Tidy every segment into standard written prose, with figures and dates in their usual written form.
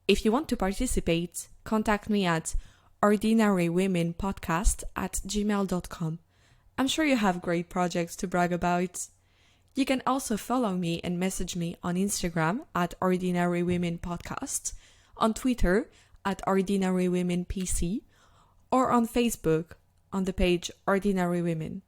If you want to participate, contact me at ordinarywomenpodcast@gmail.com. I'm sure you have great projects to brag about. You can also follow me and message me on Instagram at ordinarywomenpodcast, on Twitter at ordinarywomenpc, or on Facebook on the page Ordinary Women.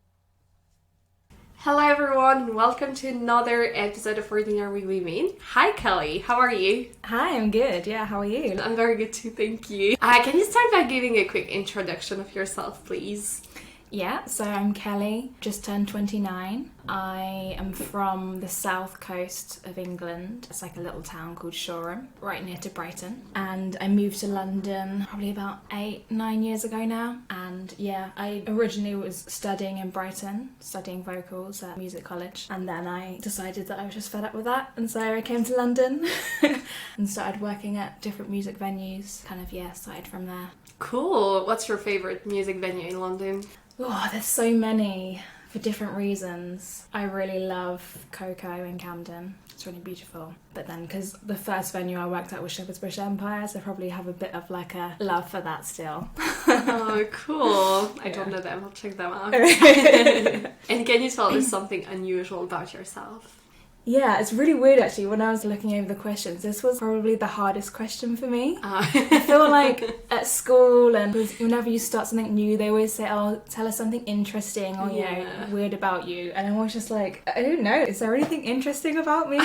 Hello everyone, and welcome to another episode of Ordinary Women. Hi Kelly, how are you? Hi, I'm good. Yeah, how are you? I'm very good too, thank you. Can you start by giving a quick introduction of yourself, please? Yeah, so I'm Kelly, just turned 29. I am from the south coast of England. It's like a little town called Shoreham, right near to Brighton. And I moved to London probably about 8-9 years ago now. And yeah, I originally was studying in Brighton, studying vocals at music college. And then I decided that I was just fed up with that. And so I came to London and started working at different music venues. Started from there. Cool. What's your favourite music venue in London? Oh, there's so many for different reasons. I really love KOKO in Camden. It's really beautiful. But then, because the first venue I worked at was Shepherd's Bush Empire, so I probably have a bit of like a love for that still. Oh, cool. I don't know them. I'll check them out. And can you tell us something unusual about yourself? Yeah, it's really weird actually. When I was looking over the questions, this was probably the hardest question for me. I feel like at school and whenever you start something new, they always say, oh, tell us something interesting or, you know, weird about you. And I'm always just like, I don't know, is there anything interesting about me?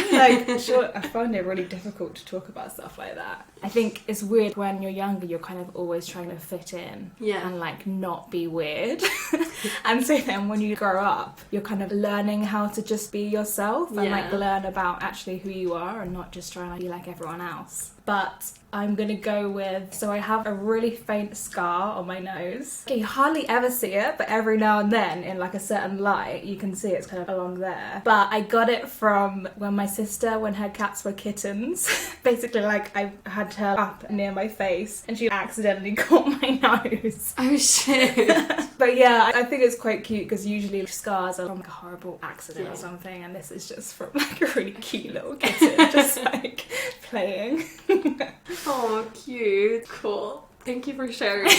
Sure, I find it really difficult to talk about stuff like that. I think it's weird when you're younger, you're kind of always trying to fit in and like not be weird. And so then when you grow up, you're kind of learning how to just be yourself and like learn about actually who you are and not just trying to be like everyone else. But I'm gonna go with, so I have a really faint scar on my nose. Okay, you hardly ever see it, but every now and then in like a certain light you can see it's kind of along there. But I got it from when my sister, when her cats were kittens, basically like I had her up near my face and she accidentally caught my nose. Oh shit. But yeah, I think it's quite cute because usually scars are from like a horrible accident or something, and this is just from like a really cute little kitten just like playing. Oh, cute. Cool. Thank you for sharing.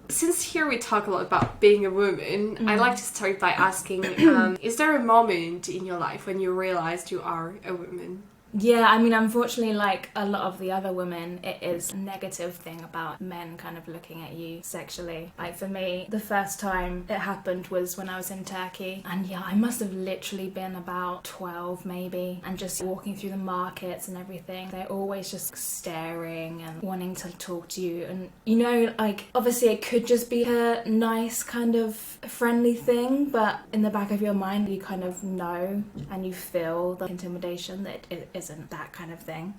Since here we talk a lot about being a woman, I'd like to start by asking, is there a moment in your life when you realized you are a woman? Yeah, I mean, unfortunately, like a lot of the other women, it is a negative thing about men kind of looking at you sexually. Like for me, the first time it happened was when I was in Turkey. And yeah, I must have literally been about 12 maybe. And just walking through the markets and everything, they're always just staring and wanting to talk to you. And you know, like obviously it could just be a nice kind of friendly thing, but in the back of your mind, you kind of know and you feel the intimidation that it isn't that kind of thing.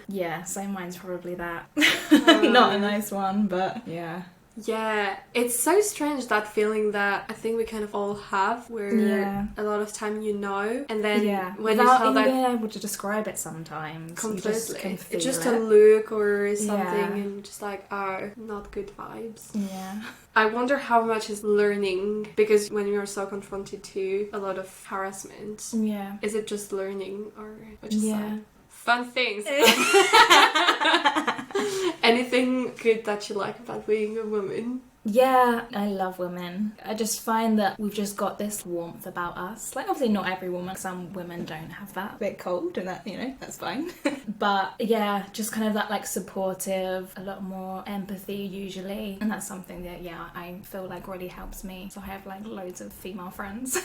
Yeah, so mine's probably that. Not a nice one, but yeah. Yeah, it's so strange, that feeling that I think we kind of all have, where a lot of time you know, and then when without you tell that, being able to describe it sometimes, completely, you just can feel it's just it. a look or something, and you're just like, oh, not good vibes. Yeah. I wonder how much is learning, because when you're so confronted to a lot of harassment, is it just learning or what you say? Fun things. Anything good that you like about being a woman? Yeah, I love women. I just find that we've just got this warmth about us. Like, obviously not every woman. Some women don't have that. A bit cold and that, you know, that's fine. But yeah, just kind of that like supportive, a lot more empathy usually. And that's something that, I feel like really helps me. So I have like loads of female friends.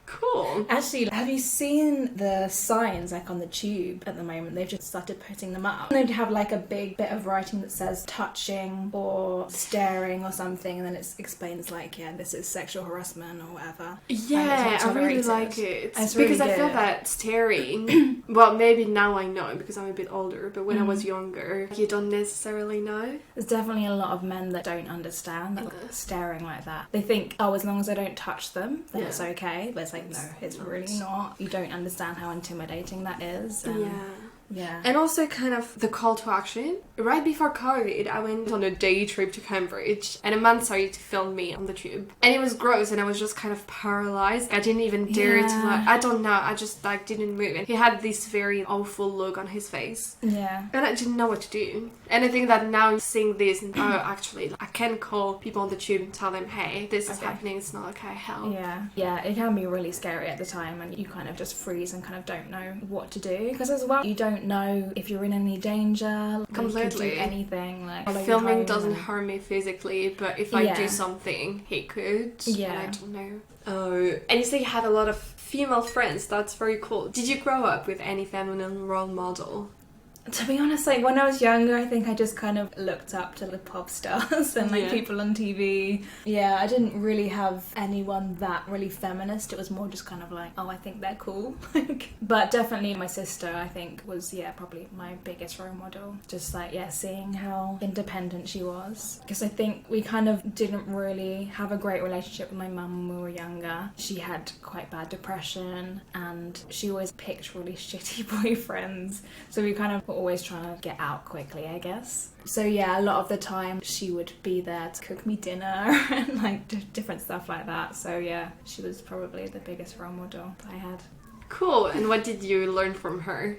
Cool. Actually, have you seen the signs like on the tube at the moment? They've just started putting them up. They have like a big bit of writing that says touching or staring or something, and then it explains like, this is sexual harassment or whatever. Yeah, I really like it. It's because really I feel good. that staring, well, maybe now I know because I'm a bit older, but when I was younger, you don't necessarily know. There's definitely a lot of men that don't understand that staring like that. They think, as long as I don't touch them, then it's okay. But it's like, no, it's really not. You don't understand how intimidating that is. And Yeah. And also kind of the call to action. Right before COVID, I went on a day trip to Cambridge and a man started to film me on the tube. And it was gross and I was just kind of paralyzed. I didn't even dare to I don't know, I just didn't move. And he had this very awful look on his face. Yeah. And I didn't know what to do. And I think that now I'm seeing this and actually I can call people on the tube and tell them, hey, this is happening, it's not okay, help. Yeah, it can be really scary at the time and you kind of just freeze and kind of don't know what to do. Because as well, you don't know if you're in any danger. Completely. You could do anything. Filming doesn't harm me physically, but if I do something, he could. Yeah. And I don't know. Oh, and you say you have a lot of female friends. That's very cool. Did you grow up with any feminine role model? To be honest, when I was younger, I think I just kind of looked up to the pop stars and people on TV. Yeah, I didn't really have anyone that really feminist. It was more just kind of I think they're cool. But definitely my sister, I think, was, probably my biggest role model. Just seeing how independent she was. Because I think we kind of didn't really have a great relationship with my mum when we were younger. She had quite bad depression and she always picked really shitty boyfriends. So we kind of always trying to get out quickly, I guess. So a lot of the time she would be there to cook me dinner and different stuff like that. So she was probably the biggest role model I had. Cool. And what did you learn from her?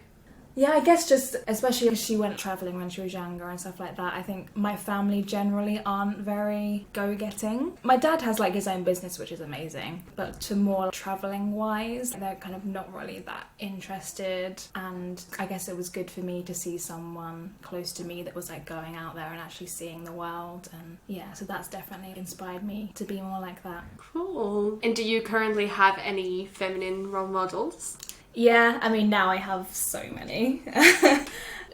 Yeah, I guess just, especially as she went travelling when she was younger and stuff like that, I think my family generally aren't very go-getting. My dad has his own business, which is amazing, but to more travelling-wise, they're kind of not really that interested, and I guess it was good for me to see someone close to me that was going out there and actually seeing the world, and so that's definitely inspired me to be more like that. Cool. And do you currently have any feminine role models? Yeah, I mean, now I have so many.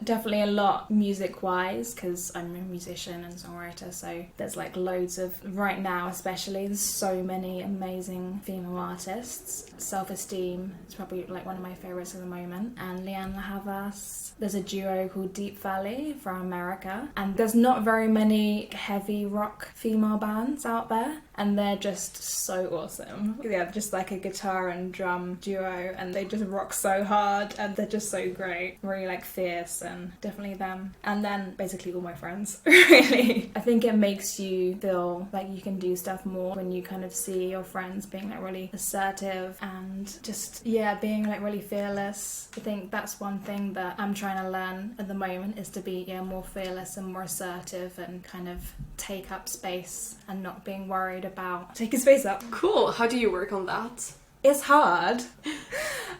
Definitely a lot music-wise, because I'm a musician and songwriter, so there's loads of, right now especially, there's so many amazing female artists. Self-Esteem is probably one of my favourites at the moment, and Leanne La Havas. There's a duo called Deep Valley from America, and there's not very many heavy rock female bands out there, and they're just so awesome. Just a guitar and drum duo, and they just rock so hard, and they're just so great. Really fierce, and definitely them. And then basically all my friends, really. I think it makes you feel like you can do stuff more when you kind of see your friends being really assertive and just, being really fearless. I think that's one thing that I'm trying to learn at the moment, is to be more fearless and more assertive and kind of take up space and not being worried about taking space up. Cool. How do you work on that? It's hard.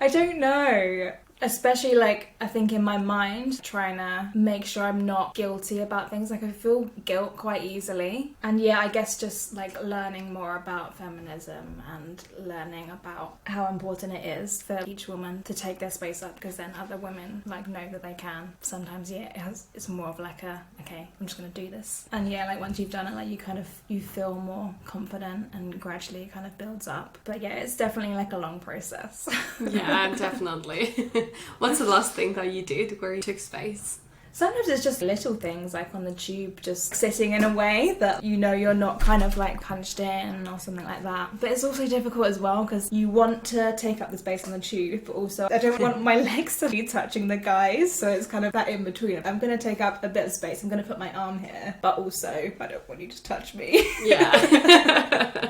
I don't know. Especially I think in my mind, trying to make sure I'm not guilty about things. I feel guilt quite easily. And I guess just learning more about feminism and learning about how important it is for each woman to take their space up, because then other women know that they can. Sometimes it's more of okay, I'm just gonna do this. And once you've done it, you feel more confident and gradually it kind of builds up. But it's definitely a long process. Yeah, definitely. What's the last thing that you did where you took space? Sometimes it's just little things, on the tube, just sitting in a way that you're not kind of punched in or something like that. But it's also difficult as well, because you want to take up the space on the tube, but also I don't want my legs to be touching the guys, so it's kind of that in between. I'm going to take up a bit of space, I'm going to put my arm here, but also I don't want you to touch me. Yeah.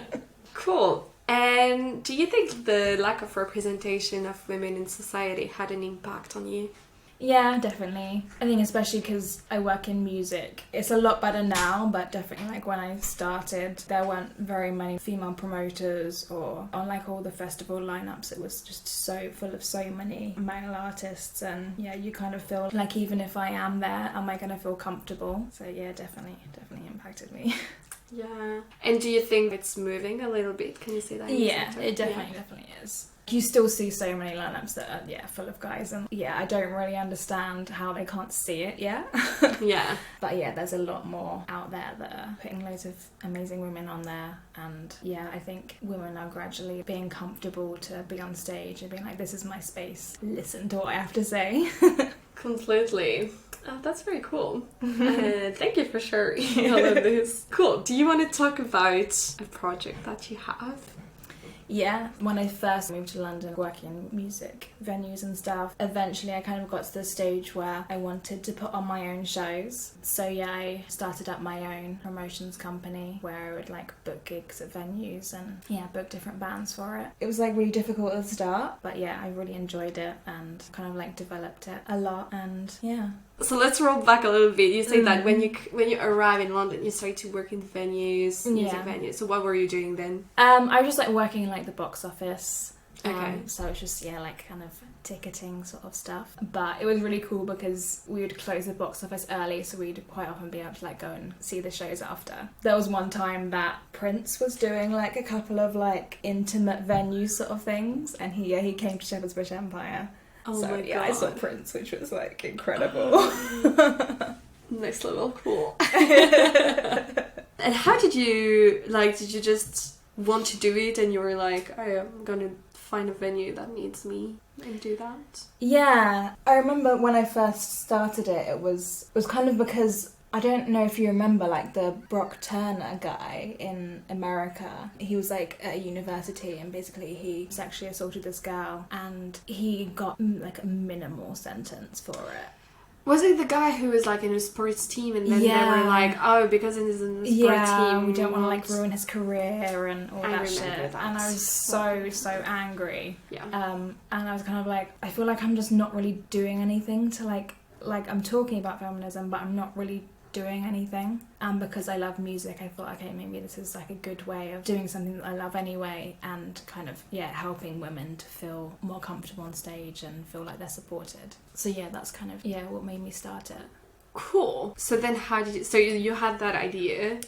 Cool. And do you think the lack of representation of women in society had an impact on you? Yeah, definitely. I think especially because I work in music. It's a lot better now, but definitely when I started, there weren't very many female promoters, or on all the festival lineups, it was just so full of so many male artists, and you kind of feel even if I am there, am I going to feel comfortable? So definitely impacted me. Yeah. And do you think it's moving a little bit? Can you say that? Yeah, it definitely is. You still see so many lineups that are full of guys, and I don't really understand how they can't see it yet. Yeah. But there's a lot more out there that are putting loads of amazing women on there, and I think women are gradually being comfortable to be on stage and being this is my space, listen to what I have to say. Completely. Oh, that's very cool. Thank you for sharing all of this. Cool. Do you want to talk about a project that you have? Yeah, when I first moved to London working in music venues and stuff, eventually I kind of got to the stage where I wanted to put on my own shows. So yeah, I started up my own promotions company where I would like book gigs at venues and yeah, book different bands for it. It was like really difficult at the start, but yeah, I really enjoyed it and kind of like developed it a lot, and yeah. So let's roll back a little bit. You say that when you arrive in London, you started to work in venues, music venues. So what were you doing then? I was just like working in like the box office. Okay. So it's just like kind of ticketing sort of stuff. But it was really cool because we would close the box office early, so we'd quite often be able to like go and see the shows after. There was one time that Prince was doing like a couple of like intimate venue sort of things, and he came to Shepherd's Bush Empire. Oh so, my god! I saw Prince, which was like incredible. Next level, cool. And how did you Did you just want to do it, and you were like, "I am gonna find a venue that needs me and do that"? Yeah, I remember when I first started it. It was kind of because. I don't know if you remember, like, the Brock Turner guy in America. He was, like, at a university, and basically he sexually assaulted this girl, and he got, like, a minimal sentence for it. Was it the guy who was, like, in a sports team, and then they were like, oh, because he's in the sports team... we don't want to, like, ruin his career and all that shit. That. And I was so angry. Yeah. And I was kind of like, I feel like I'm just not really doing anything to, like, I'm talking about feminism, but I'm not really doing anything, and because I love music I thought, okay, maybe this is like a good way of doing something that I love anyway, and kind of helping women to feel more comfortable on stage and feel like they're supported. So yeah, that's kind of what made me start it. Cool. So then how did you, so you had that idea,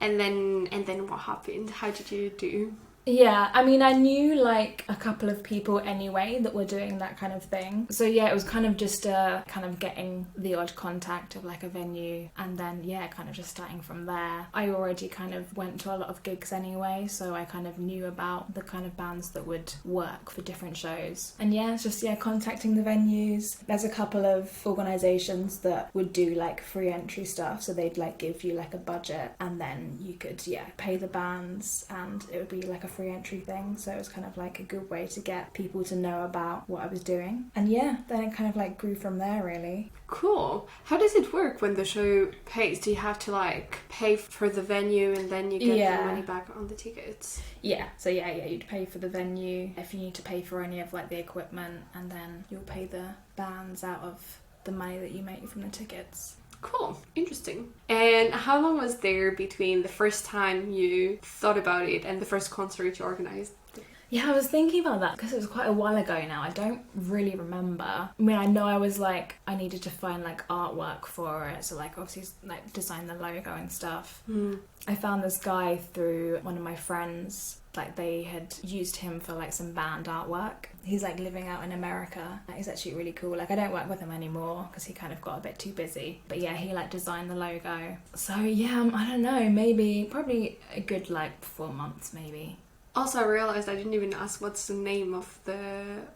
and then what happened? How did you do? Yeah, I mean, I knew like a couple of people anyway that were doing that kind of thing. So yeah, it was kind of just kind of getting the odd contact of like a venue, and then kind of just starting from there. I already kind of went to a lot of gigs anyway, so I kind of knew about the kind of bands that would work for different shows. And it's just contacting the venues. There's a couple of organisations that would do like free entry stuff, so they'd like give you like a budget, and then you could pay the bands, and it would be like a free entry thing, so it was kind of like a good way to get people to know about what I was doing. And then it kind of like grew from there, really. Cool. How does it work when the show pays? Do you have to like pay for the venue and then you get the money back on the tickets? So you'd pay for the venue if you need to pay for any of like the equipment, and then you'll pay the bands out of the money that you make from the tickets. Cool. Interesting. And how long was there between the first time you thought about it and the first concert you organised? Yeah, I was thinking about that because it was quite a while ago now. I don't really remember. I mean, I know I was like, I needed to find like artwork for it. So like obviously like design the logo and stuff. I found this guy through one of my friends. Like they had used him for like some band artwork. He's like living out in America. He's actually really cool. Like I don't work with him anymore because he kind of got a bit too busy. But he like designed the logo. So I don't know, probably a good like 4 months maybe. Also, I realised I didn't even ask what's the name of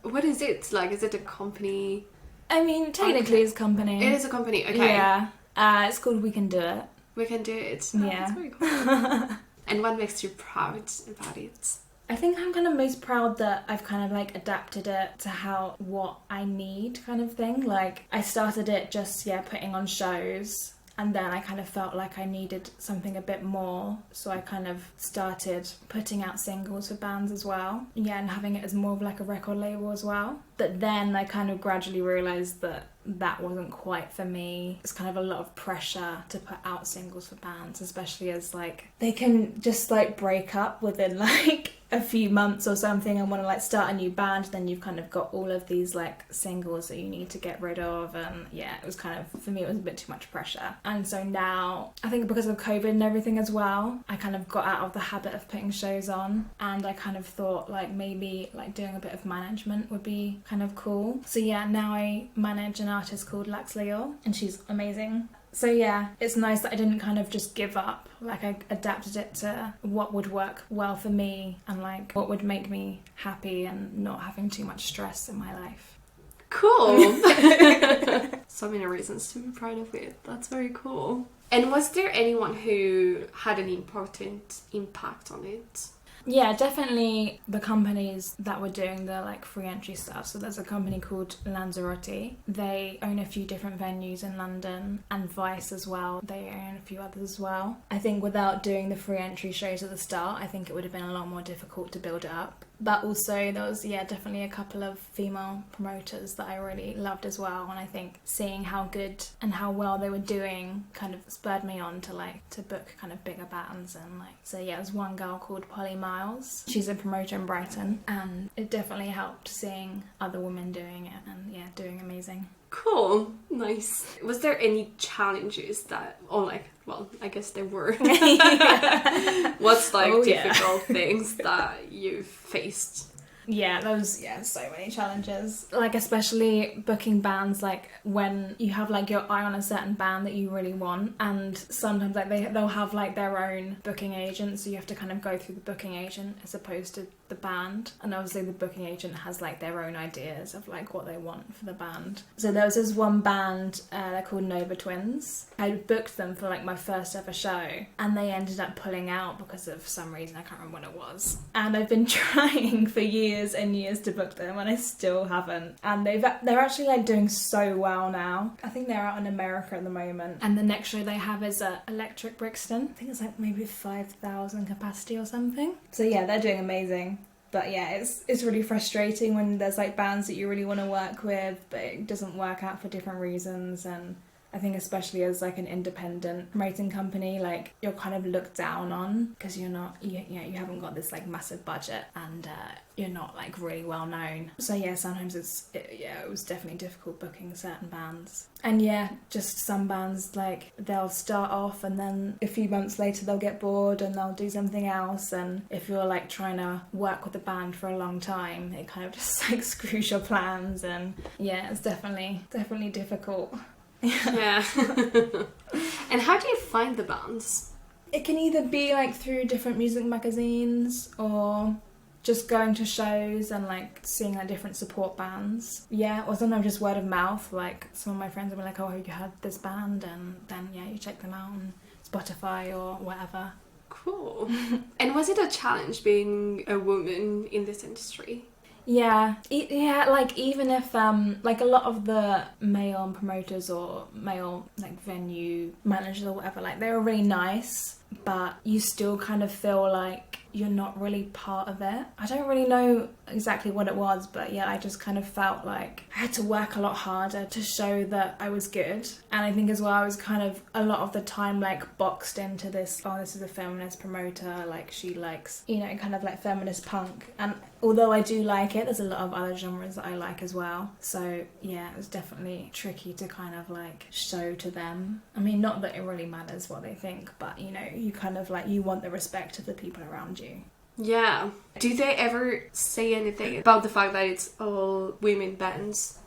what is it? Like, is it a company? I mean, technically it's a company. It is a company, okay. Yeah. It's called We Can Do It. We Can Do It. Oh, yeah. That's very cool. And what makes you proud about it? I think I'm kind of most proud that I've kind of like adapted it to what I need kind of thing. Like, I started it just, putting on shows. And then I kind of felt like I needed something a bit more, so I kind of started putting out singles for bands as well. And having it as more of like a record label as well. But then I kind of gradually realised that wasn't quite for me. It's kind of a lot of pressure to put out singles for bands, especially as like they can just like break up within like a few months or something and want to like start a new band. Then you've kind of got all of these like singles that you need to get rid of, and it was kind of, for me, it was a bit too much pressure. And so now I think because of COVID and everything as well, I kind of got out of the habit of putting shows on, and I kind of thought like maybe like doing a bit of management would be kind of cool. So now I manage an artist called Lax Leal, and she's amazing. So it's nice that I didn't kind of just give up. Like I adapted it to what would work well for me and like what would make me happy and not having too much stress in my life. Cool. So many reasons to be proud of it. That's very cool. And was there anyone who had an important impact on it? Yeah, definitely the companies that were doing the like free entry stuff. So there's a company called Lanzarote. They own a few different venues in London, and Vice as well. They own a few others as well. I think without doing the free entry shows at the start, I think it would have been a lot more difficult to build it up. But also there was, definitely a couple of female promoters that I really loved as well. And I think seeing how good and how well they were doing kind of spurred me on to book kind of bigger bands. And there's one girl called Polly Miles. She's a promoter in Brighton, and it definitely helped seeing other women doing it and doing amazing. Cool. Nice. Was there any challenges that, I guess there were. What's difficult things that you've faced? Yeah, so many challenges. Especially booking bands, when you have your eye on a certain band that you really want, and sometimes they'll have their own booking agent, so you have to kind of go through the booking agent as opposed to the band. And obviously the booking agent has their own ideas of what they want for the band. So there was this one band, they're called Nova Twins. I booked them for my first ever show, and they ended up pulling out because of some reason. I can't remember what it was. And I've been trying for years and years to book them, and I still haven't. And they're actually doing so well now. I think they're out in America at the moment, and the next show they have is at Electric Brixton. I think it's maybe 5,000 capacity or something. So they're doing amazing. But it's really frustrating when there's bands that you really want to work with, but it doesn't work out for different reasons. And I think especially as an independent promoting company, you're kind of looked down on because you're not, you haven't got this massive budget, and you're not really well known. So sometimes it was definitely difficult booking certain bands. And just some bands they'll start off and then a few months later they'll get bored and they'll do something else. And if you're trying to work with a band for a long time, it kind of just screws your plans. And it's definitely difficult. Yeah. And how do you find the bands? It can either be through different music magazines or just going to shows and seeing different support bands. Or sometimes just word of mouth. Some of my friends will be oh, you had this band, and then you check them out on Spotify or whatever. Cool. And was it a challenge being a woman in this industry? Yeah, even if a lot of the male promoters or male venue managers or whatever, they were really nice, but you still kind of feel you're not really part of it. I don't really know exactly what it was, but I just kind of felt I had to work a lot harder to show that I was good. And I think as well I was kind of a lot of the time boxed into this, this is a feminist promoter, she likes, kind of feminist punk. And although I do like it, there's a lot of other genres that I like as well. So it was definitely tricky to kind of show to them. I mean, not that it really matters what they think, but you kind of you want the respect of the people around you. Yeah. Do they ever say anything about the fact that it's all women bands?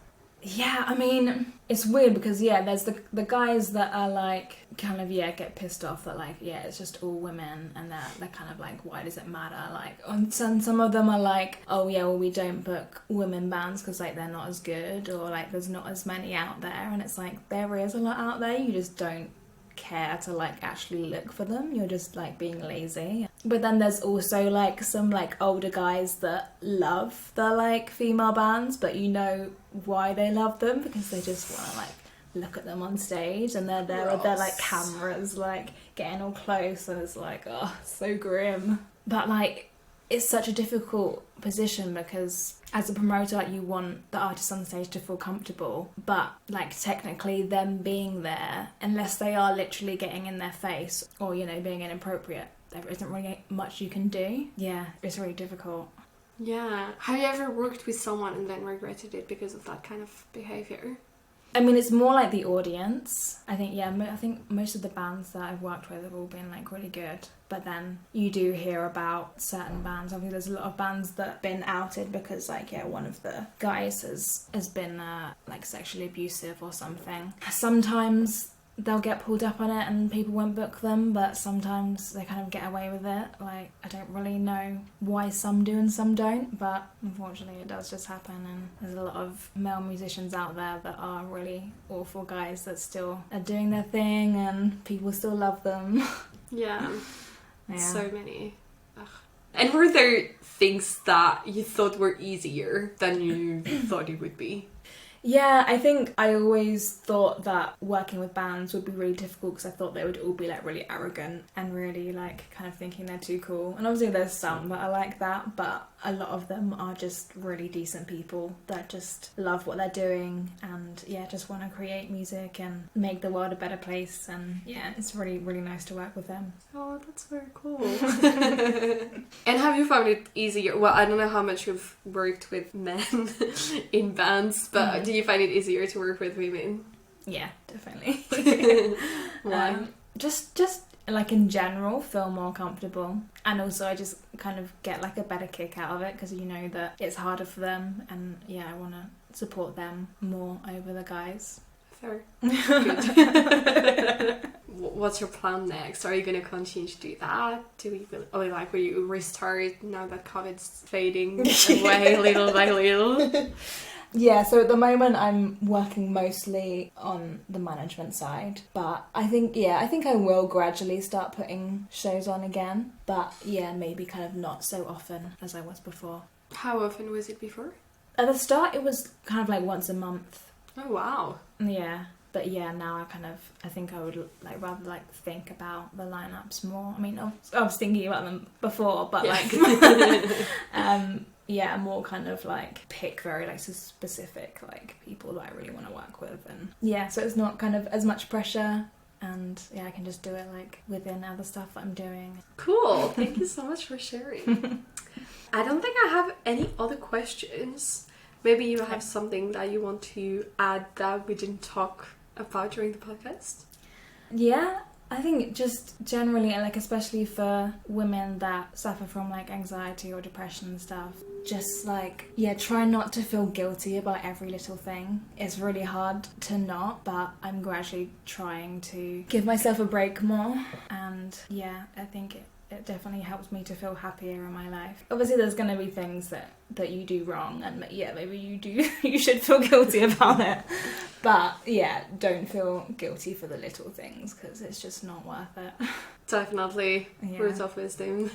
Yeah, I mean, it's weird because, there's the guys that are, kind of, get pissed off that, it's just all women, and they're kind of why does it matter? Some of them are oh, well, we don't book women bands because, they're not as good, or, there's not as many out there, and it's there is a lot out there, you just don't care to actually look for them. You're just being lazy. But then there's also some older guys that love the female bands, but why they love them, because they just want to look at them on stage, and they're there with their cameras getting all close, and it's oh, so grim. But it's such a difficult position because as a promoter, you want the artist on stage to feel comfortable, but technically them being there, unless they are literally getting in their face or being inappropriate, there isn't really much you can do. It's really difficult. Yeah. Have you ever worked with someone and then regretted it because of that kind of behaviour? I mean, it's more the audience. I think, I think most of the bands that I've worked with have all been really good. But then you do hear about certain bands. I think there's a lot of bands that have been outed because one of the guys has been sexually abusive or something. Sometimes they'll get pulled up on it and people won't book them, but sometimes they kind of get away with it. I don't really know why some do and some don't, but unfortunately it does just happen. And there's a lot of male musicians out there that are really awful guys that still are doing their thing and people still love them. Yeah. So many. Ugh. And were there things that you thought were easier than you thought it would be? Yeah, I think I always thought that working with bands would be really difficult because I thought they would all be like really arrogant and really like kind of thinking they're too cool. And obviously there's some that are like that, but a lot of them are just really decent people that just love what they're doing and yeah, just want to create music and make the world a better place. And yeah, it's really, really nice to work with them. Oh, that's very cool. And have you found it easier? Well, I don't know how much you've worked with men in bands, but do you find it easier to work with women? Yeah, definitely. Why? Just like in general, feel more comfortable, and also I just kind of get like a better kick out of it because you know that it's harder for them, and yeah, I want to support them more over the guys. Fair. Good. What's your plan next? Are you going to continue to do that? Will you restart now that COVID's fading away little by little? Yeah, so at the moment I'm working mostly on the management side, but I think I will gradually start putting shows on again, but yeah, maybe kind of not so often as I was before. How often was it before? At the start it was kind of like once a month. Oh wow. Yeah. But yeah, now I think I would like rather like think about the lineups more. I mean, I was thinking about them before, but yeah, more kind of like pick very like specific like people that I really want to work with, and yeah, so it's not kind of as much pressure, and yeah, I can just do it like within other stuff that I'm doing. Cool. Thank you so much for sharing. I don't think I have any other questions. Maybe you have something that you want to add that we didn't talk about during the podcast? Yeah, I think just generally, like especially for women that suffer from like anxiety or depression and stuff, just like, yeah, try not to feel guilty about every little thing. It's really hard to not, but I'm gradually trying to give myself a break more, and yeah, I think it definitely helps me to feel happier in my life. Obviously there's going to be things that you do wrong, and yeah, maybe you should feel guilty about it, but yeah, don't feel guilty for the little things because it's just not worth it. Definitely. Yeah. Words of wisdom.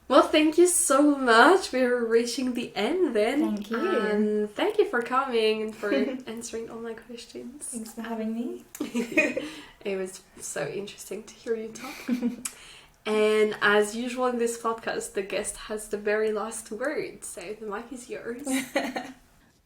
Well, thank you so much. We're reaching the end then. Thank you. And thank you for coming and for answering all my questions. Thanks for having me. It was so interesting to hear you talk. And as usual in this podcast, the guest has the very last word, so the mic is yours.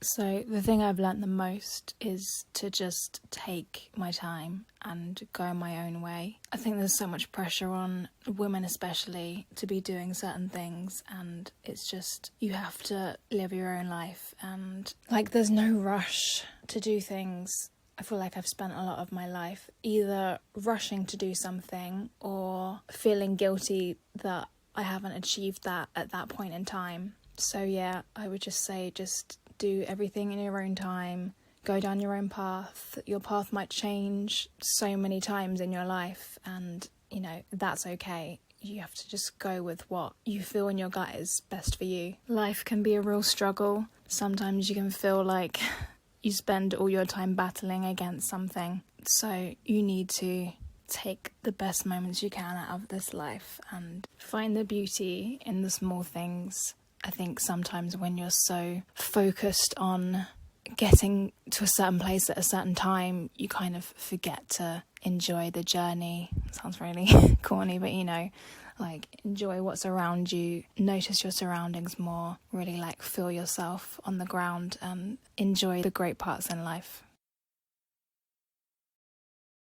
So the thing I've learnt the most is to just take my time and go my own way. I think there's so much pressure on women especially to be doing certain things, and it's just, you have to live your own life, and like there's no rush to do things. I feel like I've spent a lot of my life either rushing to do something or feeling guilty that I haven't achieved that at that point in time. So yeah, I would just say just do everything in your own time, go down your own path. Your path might change so many times in your life, and you know, that's okay. You have to just go with what you feel in your gut is best for you. Life can be a real struggle. Sometimes you can feel like you spend all your time battling against something. So you need to take the best moments you can out of this life and find the beauty in the small things. I think sometimes when you're so focused on getting to a certain place at a certain time, you kind of forget to enjoy the journey. It sounds really corny, but you know, like enjoy what's around you, notice your surroundings more, really like feel yourself on the ground and enjoy the great parts in life.